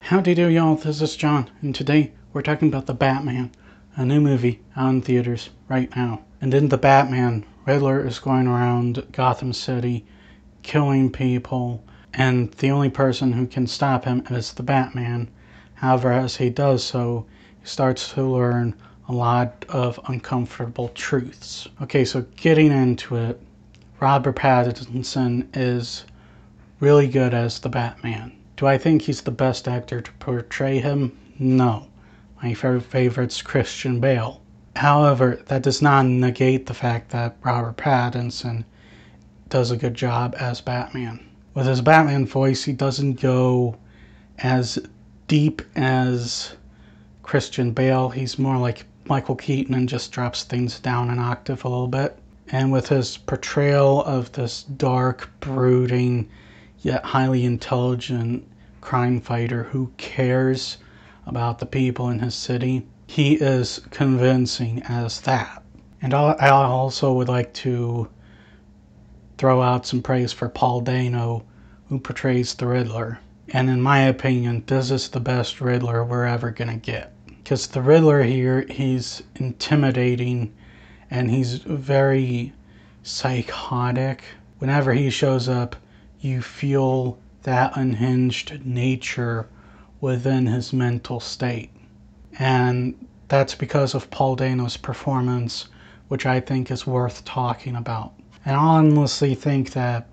Howdy do y'all, this is John, and today we're talking about The Batman, a new movie out in theaters right now. And in The Batman, Riddler is going around Gotham City killing people, and the only person who can stop him is the Batman. However, as he does so, he starts to learn a lot of uncomfortable truths. Okay, so getting into it, Robert Pattinson is really good as the Batman. Do I think he's the best actor to portray him? No. My favorite's Christian Bale. However, that does not negate the fact that Robert Pattinson does a good job as Batman. With his Batman voice, he doesn't go as deep as Christian Bale. He's more like Michael Keaton and just drops things down an octave a little bit. And with his portrayal of this dark, brooding, yet highly intelligent crime fighter who cares about the people in his city, he is convincing as that. And I also would like to throw out some praise for Paul Dano, who portrays the Riddler. And in my opinion, this is the best Riddler we're ever gonna get. Because the Riddler here, he's intimidating and he's very psychotic. Whenever he shows up, you feel that unhinged nature within his mental state. And that's because of Paul Dano's performance, which I think is worth talking about. And I honestly think that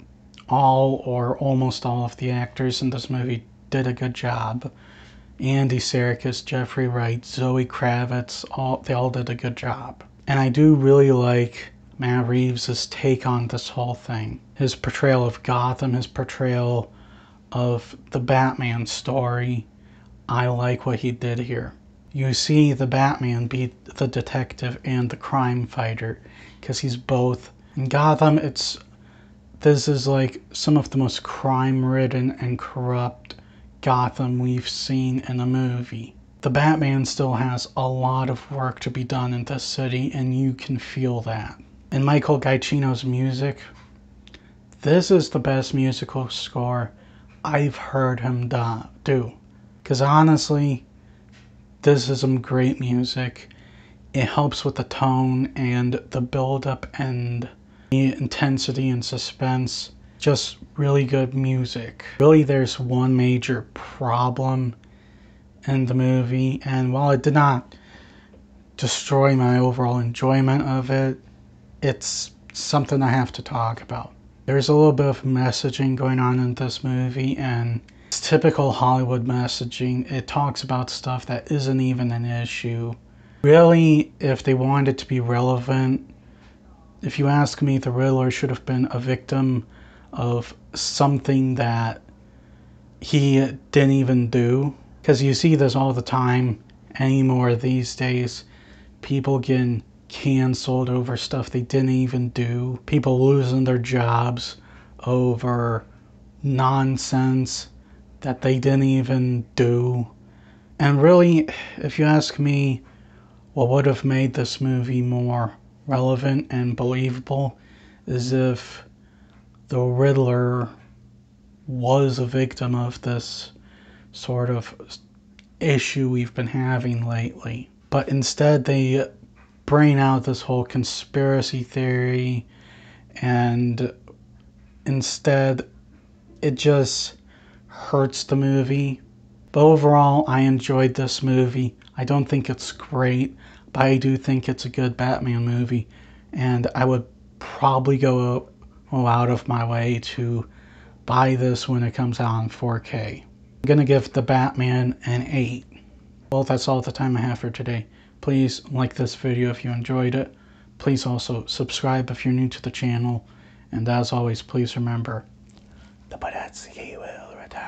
all or almost all of the actors in this movie did a good job. Andy Serkis, Jeffrey Wright, Zoe Kravitz, they all did a good job. And I do really like Matt Reeves' take on this whole thing. His portrayal of Gotham, his portrayal of the Batman story. I like what he did here. You see the Batman be the detective and the crime fighter, because he's both. In Gotham, this is like some of the most crime-ridden and corrupt Gotham we've seen in a movie. The Batman still has a lot of work to be done in this city, and you can feel that. And Michael Giacchino's music, this is the best musical score I've heard him do. Because honestly, this is some great music. It helps with the tone and the build-up and the intensity and suspense. Just really good music. Really, there's one major problem in the movie, and while it did not destroy my overall enjoyment of it, it's something I have to talk about. There's a little bit of messaging going on in this movie, and it's typical Hollywood messaging. It talks about stuff that isn't even an issue. Really, if they wanted it to be relevant, if you ask me, the Riddler should have been a victim of something that he didn't even do. Because you see this all the time anymore these days. People getting canceled over stuff they didn't even do. People losing their jobs over nonsense that they didn't even do. And really, if you ask me, what would have made this movie more relevant and believable is if the Riddler was a victim of this sort of issue we've been having lately. But instead they bring out this whole conspiracy theory, and instead it just hurts the movie. But overall, I enjoyed this movie. I don't think it's great, but I do think it's a good Batman movie, and I would probably go out of my way to buy this when it comes out in 4K. I'm gonna give The Batman an 8. Well, that's all the time I have for today. Please like this video if you enjoyed it. Please also subscribe if you're new to the channel. And as always, please remember, the Buddha will return.